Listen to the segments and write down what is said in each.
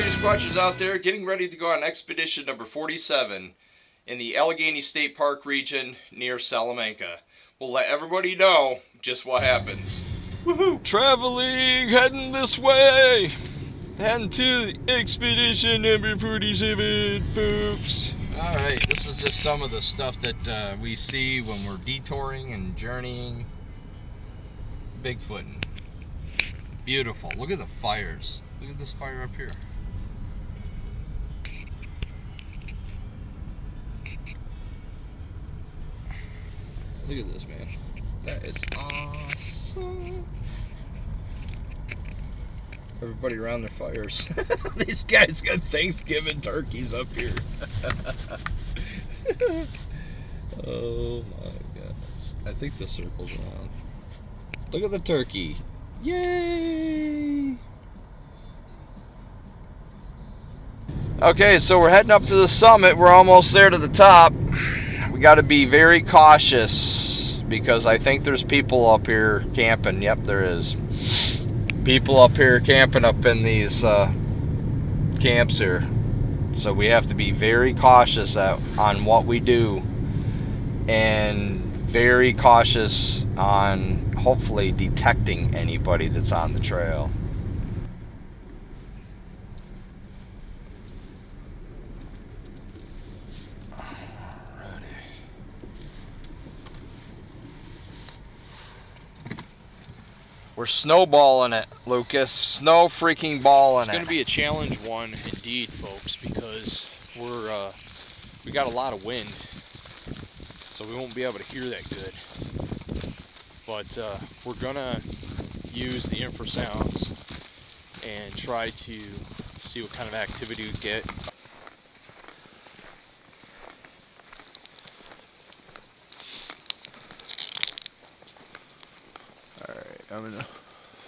Squatchers out there getting ready to go on expedition number 47 in the Allegany State Park region near Salamanca. We'll let everybody know just what happens. Woohoo! Traveling, heading this way, heading to expedition number 47, folks. Alright, this is just some of the stuff that we see when we're detouring and journeying. Bigfooting. Beautiful. Look at the fires. Look at this fire up here. Look at this, man. That is awesome. Everybody around their fires. These guys got Thanksgiving turkeys up here. Oh my gosh. I think the circle's around. Look at the turkey. Yay! Okay, so we're heading up to the summit. We're almost there to the top. We got to be very cautious because I think there's people up here camping. Yep, there is. People up here camping up in these camps here. So we have to be very cautious on what we do and very cautious on hopefully detecting anybody that's on the trail. We're snowballing it, Lucas. Snow freaking balling it. It's going to be a challenge one indeed, folks, because we got a lot of wind, so we won't be able to hear that good. But we're going to use the infrasounds and try to see what kind of activity we get. Alright, I'm gonna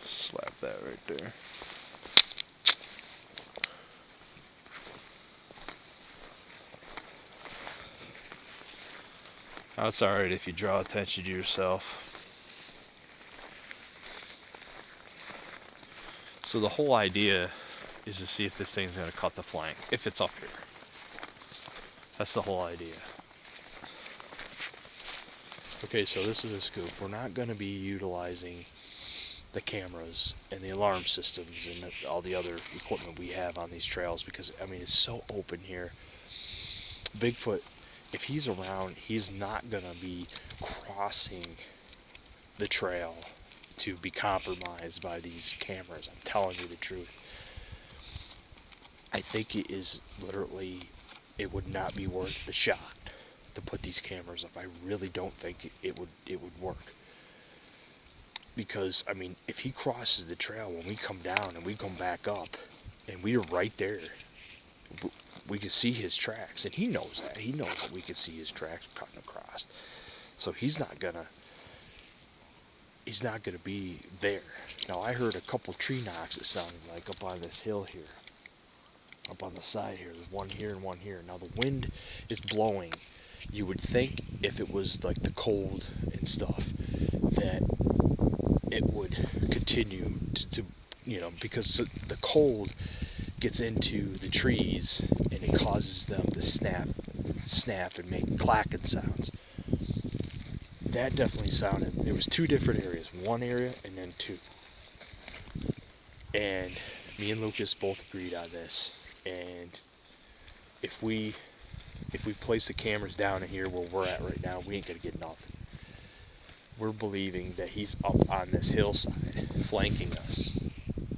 slap that right there. Now it's alright if you draw attention to yourself. So the whole idea is to see if this thing's gonna cut the flank, if it's up here. That's the whole idea. Okay, so this is a scoop. We're not going to be utilizing the cameras and the alarm systems and all the other equipment we have on these trails because, I mean, it's so open here. Bigfoot, if he's around, he's not going to be crossing the trail to be compromised by these cameras. I'm telling you the truth. I think it is literally, it would not be worth the shot to put these cameras up. I really don't think it would work, because I mean, if he crosses the trail when we come down and we come back up and we're right there, we can see his tracks, and he knows that. He knows that we can see his tracks cutting across, so he's not gonna be there. Now I heard a couple tree knocks, it sounded like, up on this hill here, up on the side here. There's one here and one here. Now the wind is blowing. You would think if it was like the cold and stuff that it would continue to you know, because the cold gets into the trees and it causes them to snap and make clacking sounds. That definitely sounded, there was two different areas, one area and then two. And me and Lucas both agreed on this. And if we place the cameras down in here where we're at right now, we ain't gonna get nothing. We're believing that he's up on this hillside, flanking us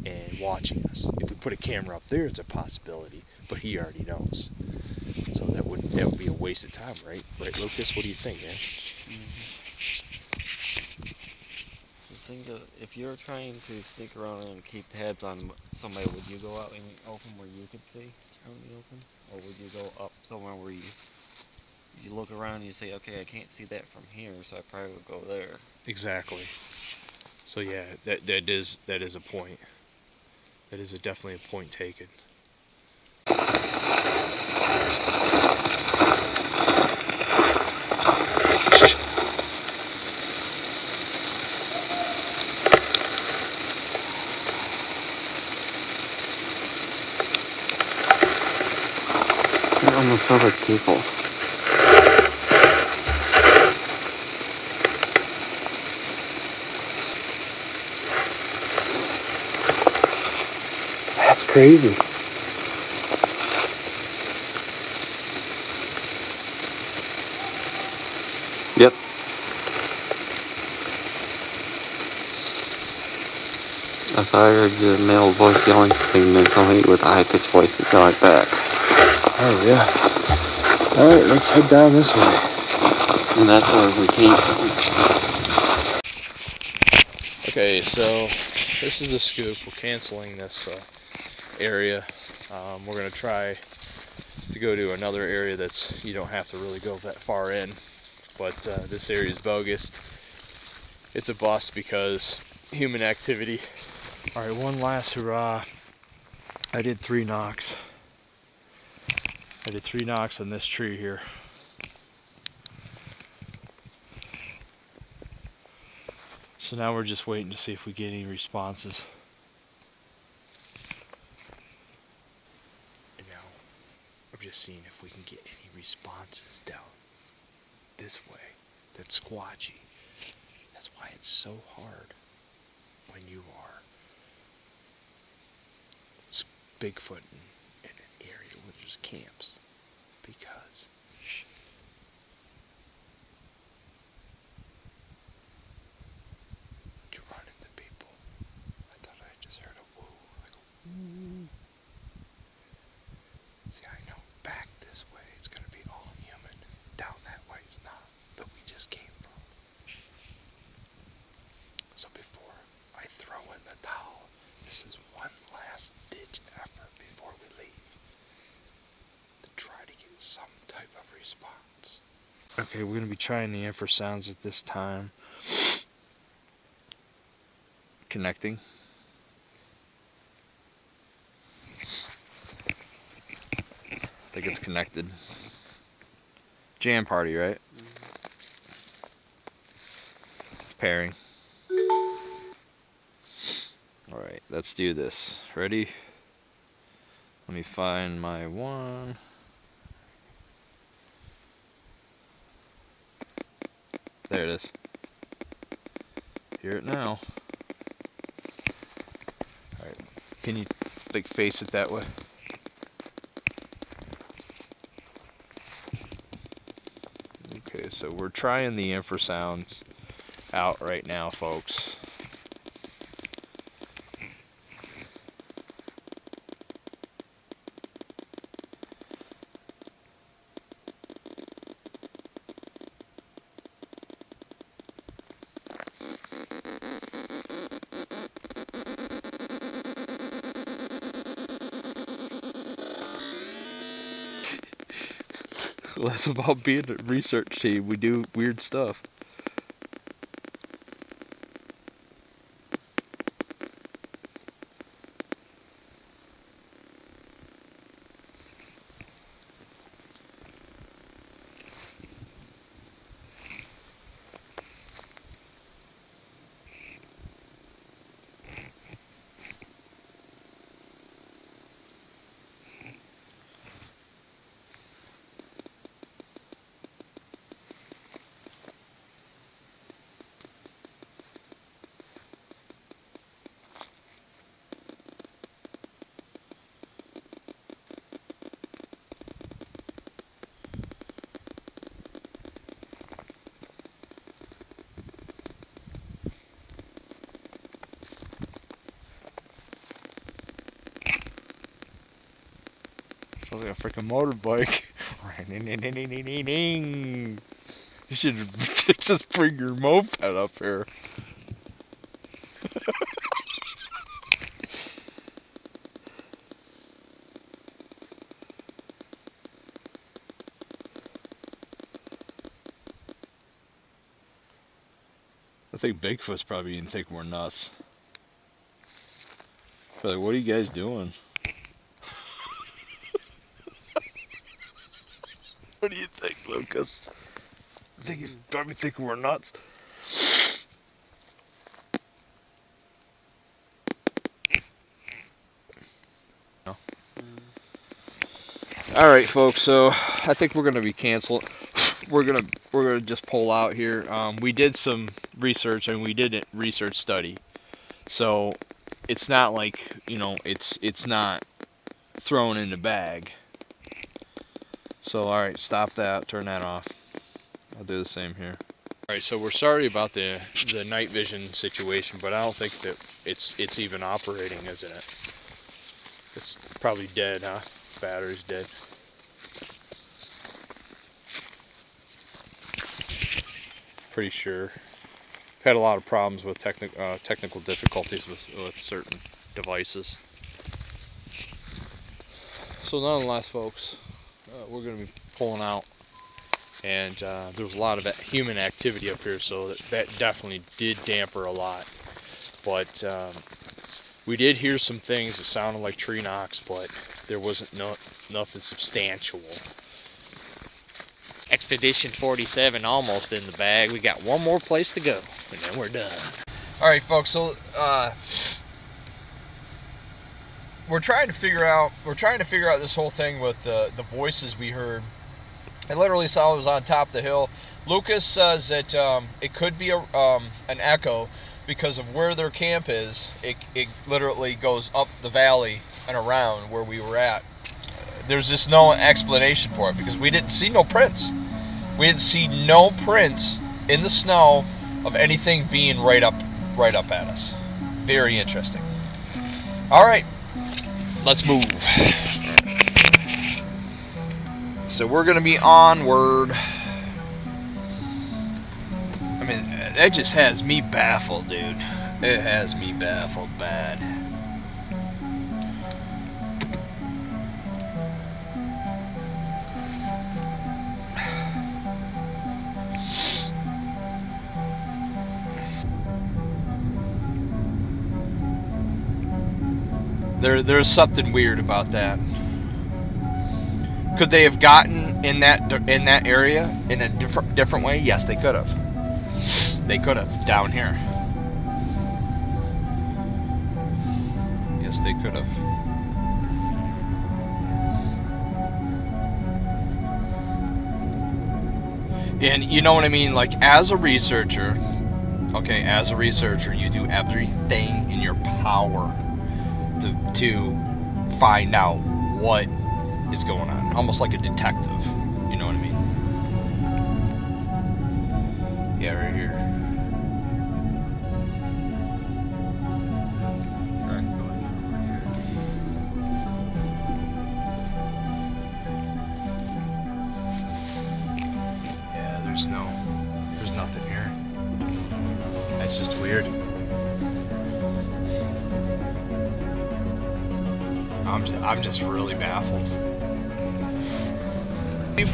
and watching us. If we put a camera up there, it's a possibility, but he already knows. So that would be a waste of time, right? Right, Lucas? What do you think, man? If you're trying to sneak around and keep tabs on somebody, would you go out in the open where you could see out in the open, or would you go up somewhere where you you look around and you say, okay, I can't see that from here, so I probably would go there. Exactly. So yeah, that is a point. That is definitely a point taken. It almost sounds like people. That's crazy. Yep. I thought I heard the male voice yelling something, and then somebody with a high-pitched voice would yell it back. Oh yeah. Alright, let's head down this way. And that's where we came from. Okay, so this is the scoop. We're canceling this area. We're going to try to go to another area that's, you don't have to really go that far in. But this area is bogus. It's a bust because human activity. Alright, one last hurrah. I did 3 knocks. I did 3 knocks on this tree here. So now we're just waiting to see if we get any responses. And now we're just seeing if we can get any responses down this way. That's squatchy. That's why it's so hard when you are Bigfoot in an area where there's camps, because you run into people. I thought I just heard a woo, like a woo. See, I know back this way it's gonna be all human. Down that way is not, that we just came from. So before I throw in the towel, this is one last ditch effort before we leave to try to get some type of response. Okay, we're going to be trying the infrasounds at this time. Connecting. I think it's connected. Jam party, right? It's pairing. Alright, let's do this. Ready? Let me find my one. There it is. Hear it now. Alright, can you like face it that way? Okay, so we're trying the infrasounds out right now, folks. Well, that's about being a research team. We do weird stuff. Sounds like a freaking motorbike. You should just bring your moped up here. think Bigfoot's probably gonna think we're nuts. They're like, what are you guys doing? What do you think, Lucas? I think he's probably thinking we're nuts. No. All right, folks. So I think we're gonna be canceled. We're gonna just pull out here. We did some research and we did a research study. So it's not like, you know, it's not thrown in the bag. So all right, stop that. Turn that off. I'll do the same here. All right, so we're sorry about the night vision situation, but I don't think that it's even operating, isn't it? It's probably dead, huh? Battery's dead. Pretty sure. Had a lot of problems with technical difficulties with certain devices. So nonetheless, folks, we're going to be pulling out, and there's a lot of human activity up here, so that definitely did damper a lot. But we did hear some things that sounded like tree knocks, but there wasn't nothing substantial. Expedition 47 almost in the bag. We got one more place to go, and then we're done. All right, folks. So we're trying to figure out this whole thing with the voices we heard. I literally saw it was on top of the hill. Lucas says that it could be an echo because of where their camp is. It literally goes up the valley and around where we were at. There's just no explanation for it because we didn't see no prints. We didn't see no prints in the snow of anything being right up at us. Very interesting. All right, let's move. So we're gonna be onward. I mean, that just has me baffled, dude. It has me baffled bad. There's something weird about that. Could they have gotten in that area in a different way? Yes, they could have. They could have down here. Yes, they could have. And you know what I mean? Like, as a researcher, okay, as a researcher, you do everything in your power to find out what is going on, almost like a detective. You know what I mean? Yeah, right here. Yeah, there's nothing here. That's just weird. I'm just really baffled.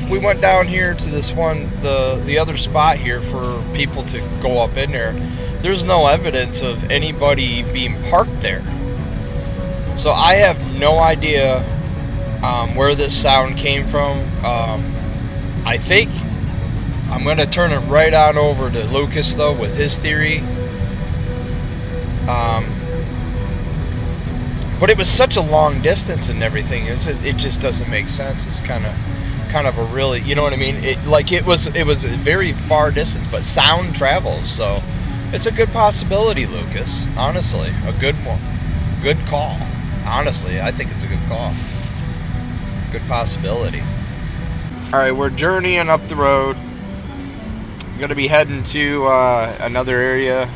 We went down here to this one, the other spot here for people to go up in there. There's no evidence of anybody being parked there. So I have no idea where this sound came from. I think I'm going to turn it right on over to Lucas, though, with his theory. But it was such a long distance and everything. It just doesn't make sense. It's kind of a really, you know what I mean? It was a very far distance, but sound travels, so it's a good possibility, Lucas. Honestly, a good one, good call. Honestly, I think it's a good call. Good possibility. All right, we're journeying up the road. I'm gonna be heading to another area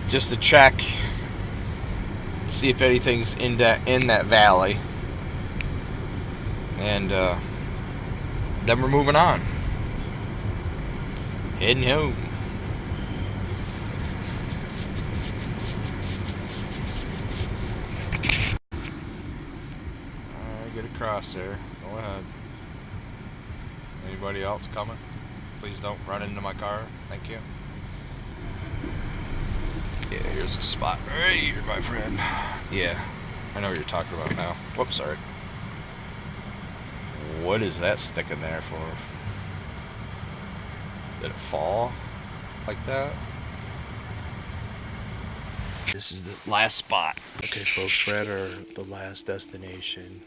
just to check, see if anything's in that valley, and then we're moving on, heading home. Alright, get across there. Go ahead. Anybody else coming? Please don't run into my car. Thank you. Yeah, here's the spot right here, my friend. Yeah, I know what you're talking about now. Whoops, sorry. What is that sticking there for? Did it fall like that? This is the last spot. Okay, folks, we're at the last destination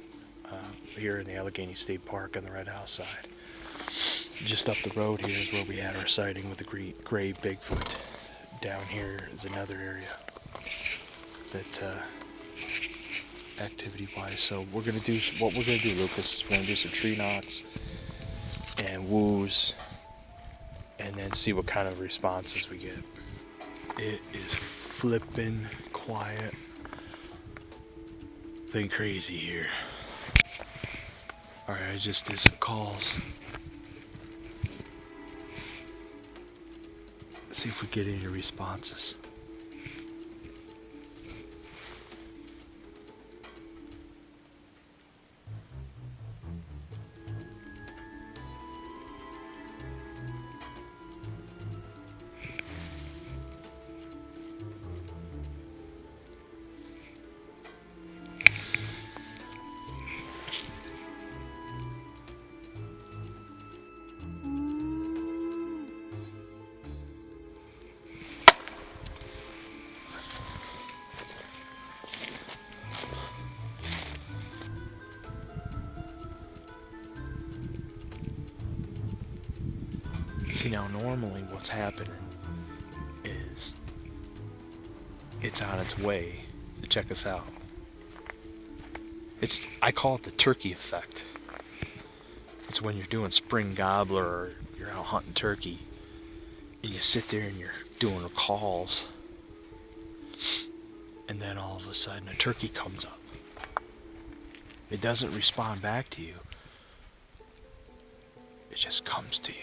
here in the Allegany State Park on the Red House side. Just up the road here is where we had our sighting with the gray Bigfoot. Down here is another area that activity-wise. So what we're gonna do, Lucas, is we're gonna do some tree knocks and woos, and then see what kind of responses we get. It is flippin' quiet. Thing crazy here. Alright, I just did some calls. See if we get any responses. See, now normally what's happening is it's on its way to check us out. I call it the turkey effect. It's when you're doing spring gobbler or you're out hunting turkey and you sit there and you're doing calls, and then all of a sudden a turkey comes up. It doesn't respond back to you. It just comes to you.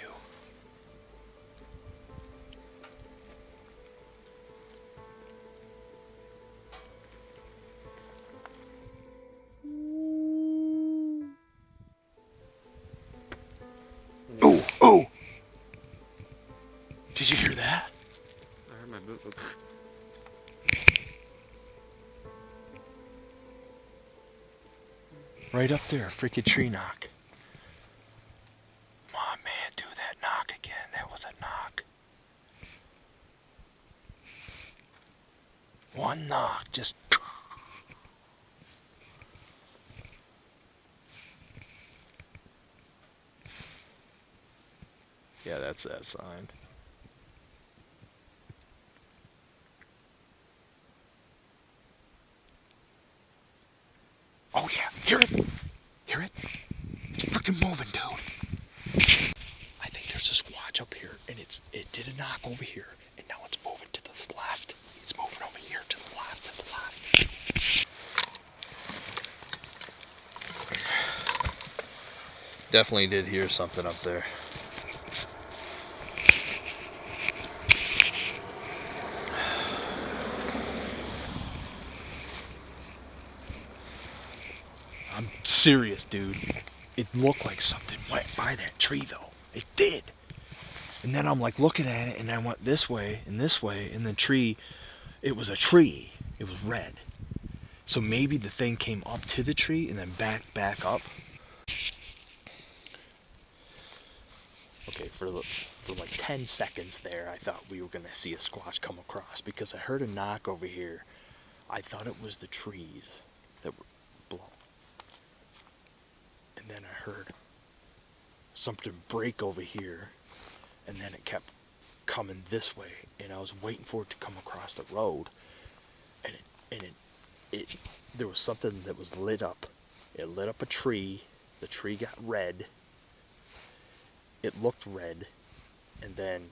Oh, oh! Did you hear that? I heard my boot. Right up there, freaking tree knock. Come on, man, do that knock again. That was a knock. One knock, just. Yeah, that's that sign. Oh yeah, hear it? Hear it? It's freaking moving, dude. I think there's a squatch up here, and it did a knock over here, and now it's moving to the left. It's moving over here to the left, Definitely did hear something up there. I'm serious, dude. It looked like something went by that tree, though. It did. And then I'm like looking at it, and I went this way, and the tree, it was a tree. It was red. So maybe the thing came up to the tree and then back up. Okay, for like 10 seconds there, I thought we were going to see a squatch come across because I heard a knock over here. I thought it was the trees that were blown. And then I heard something break over here, and then it kept coming this way, and I was waiting for it to come across the road, and there was something that was lit up. It lit up a tree. The tree got red. It looked red, and then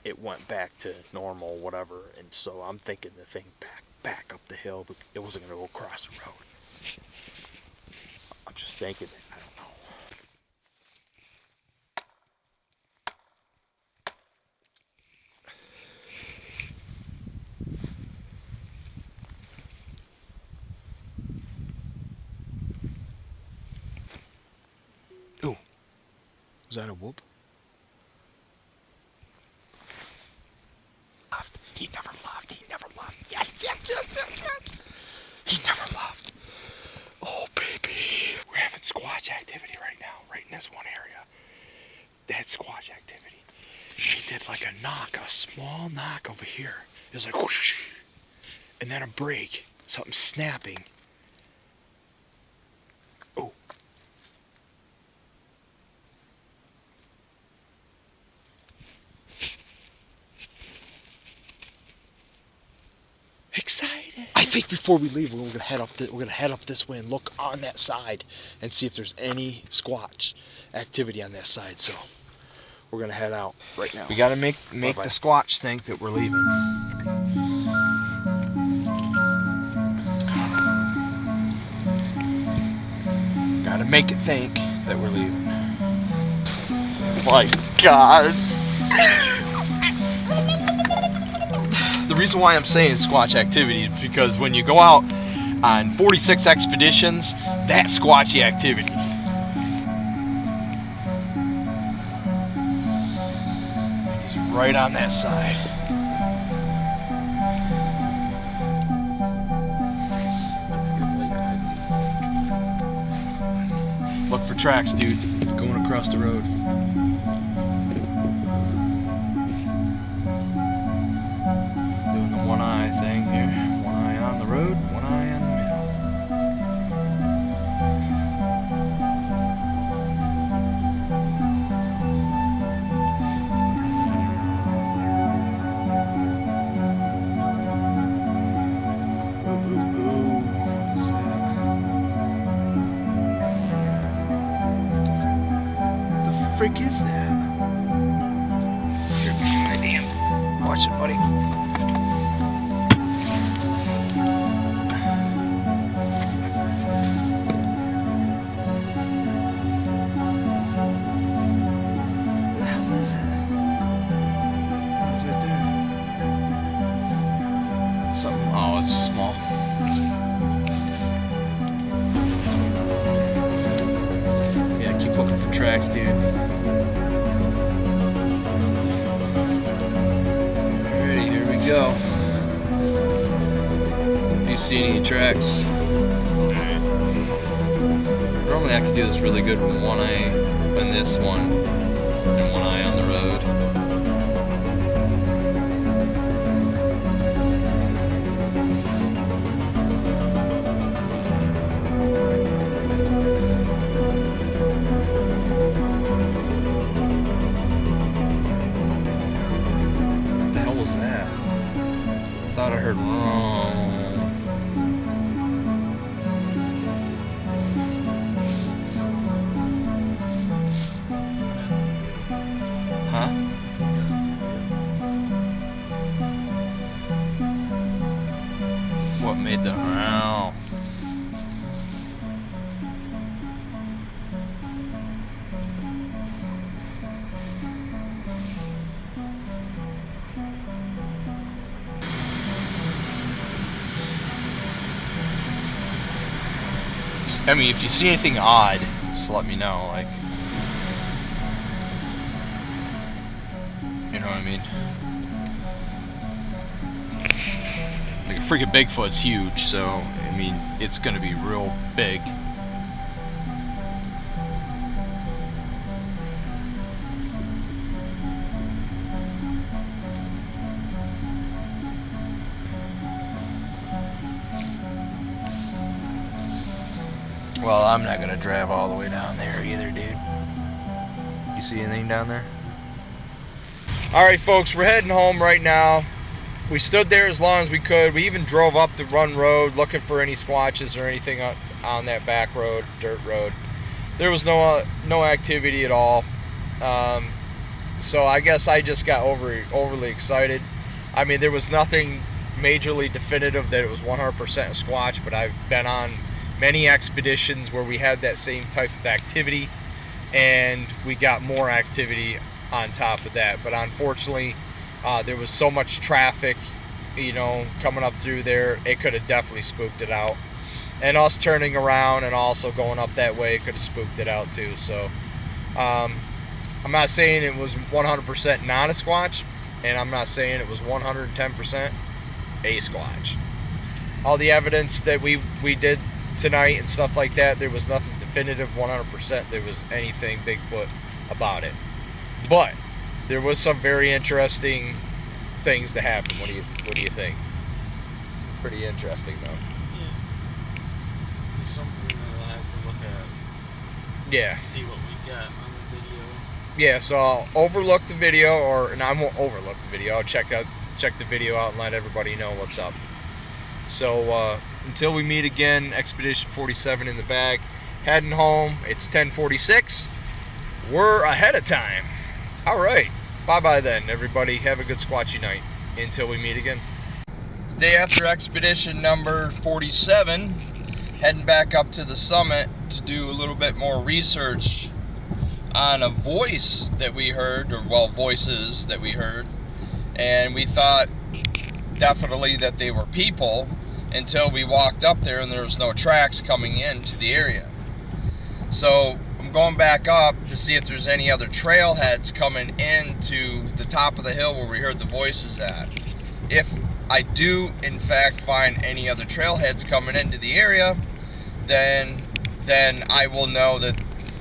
it went back to normal, whatever. And so I'm thinking the thing back up the hill, but it wasn't going to go across the road. I'm just thinking that, I don't know. Ooh, was that a whoop? He never Squatch activity right now, right in this one area. That's squatch activity. He did like a knock, a small knock over here. It was like whoosh, and then a break, something snapping. Oh. Excited. I think before we leave, we're gonna head up this way and look on that side and see if there's any squatch activity on that side. So we're gonna head out right now. We gotta make the squatch think that we're leaving. Gotta make it think that we're leaving. My God. The reason why I'm saying squatch activity is because when you go out on 46 expeditions, that's squatchy activity. He's right on that side. Look for tracks, dude. Going across the road. Doing the one eye thing here. One eye on the road, one eye on the frick is that? God damn. Watch it, buddy. What the hell is it? It's right there. Something. Oh, it's small. Yeah, keep looking for tracks, dude. Go. Do you see any tracks? Normally I can do this really good with one eye on this one and one eye on the road. What the hell was that? I thought I heard wrong. Huh? What made the row? I mean, if you see anything odd, just let me know, like, you know what I mean? Like, a freaking Bigfoot's huge, so, I mean, it's gonna be real big. Well, I'm not gonna drive all the way down there either, dude. You see anything down there? Alright folks, we're heading home right now. We stood there as long as we could. We even drove up the run road looking for any squatches or anything on that back road, dirt road. There was no activity at all. So I guess I just got overly excited. I mean, there was nothing majorly definitive that it was 100% a squatch, but I've been on many expeditions where we had that same type of activity, and we got more activity on top of that. But unfortunately, there was so much traffic, you know, coming up through there, it could have definitely spooked it out. And us turning around and also going up that way could have spooked it out too. So I'm not saying it was 100% not a squatch, and I'm not saying it was 110% a squatch. All the evidence that we did tonight and stuff like that, there was nothing definitive 100% there was anything Bigfoot about it. But there was some very interesting things that happened. What do you think? It's pretty interesting though. Yeah. It's something that I'll have to look at. Yeah. See what we got on the video. Yeah, so I'll overlook the video, and I won't overlook the video. I'll check the video out and let everybody know what's up. So until we meet again, Expedition 47 in the bag. Heading home. It's 10:46. We're ahead of time. All right. Bye-bye then, everybody. Have a good squatchy night. Until we meet again. It's day after expedition number 47. Heading back up to the summit to do a little bit more research on a voice that we heard, or well, voices that we heard. And we thought definitely that they were people until we walked up there and there was no tracks coming into the area. So I'm going back up to see if there's any other trailheads coming into the top of the hill where we heard the voices at. If I do in fact find any other trailheads coming into the area, then I will know that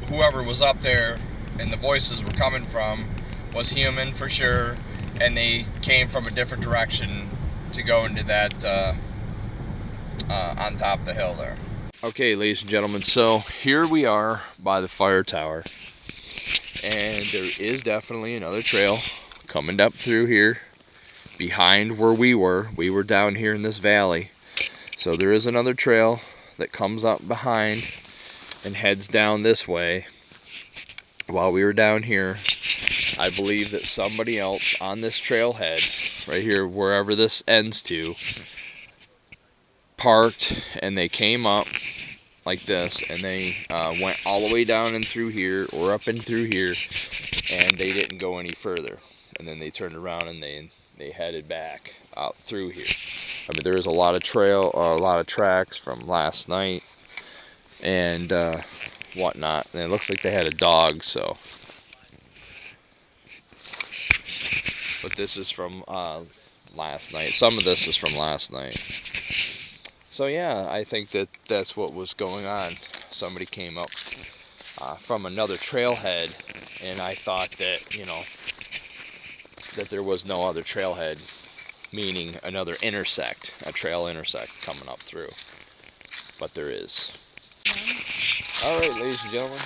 whoever was up there and the voices were coming from was human for sure, and they came from a different direction to go into that on top of the hill there. Okay, ladies and gentlemen, so here we are by the fire tower, and there is definitely another trail coming up through here behind where we were. We were down here in this valley, so there is another trail that comes up behind and heads down this way. While we were down here, I believe that somebody else on this trailhead right here, wherever this ends to, parked, and they came up like this, and they went all the way down and through here, or up and through here, and they didn't go any further. And then they turned around and they headed back out through here. I mean, there is a lot of tracks from last night and whatnot, and it looks like they had a dog. So, but this is from last night. Some of this is from last night. So yeah, I think that that's what was going on. Somebody came up from another trailhead, and I thought that, you know, that there was no other trailhead, meaning another intersect, a trail intersect coming up through. But there is. Alright, ladies and gentlemen,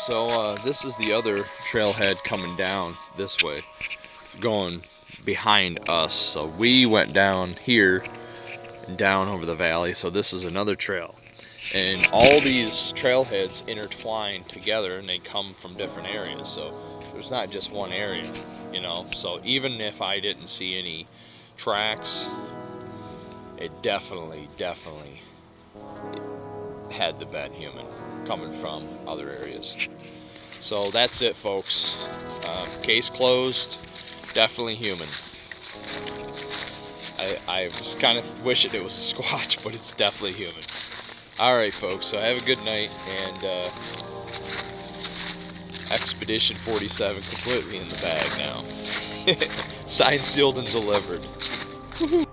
so this is the other trailhead coming down this way, going behind us. So we went down here and down over the valley, so this is another trail. And all these trailheads intertwine together, and they come from different areas, so there's not just one area, you know. So even if I didn't see any tracks, it definitely had to been human coming from other areas. So that's it, folks. Case closed. Definitely human. I was kind of wishing it was a squatch, but it's definitely human. Alright, folks, so have a good night, and Expedition 47 completely in the bag now. Signed, sealed, and delivered. Woohoo!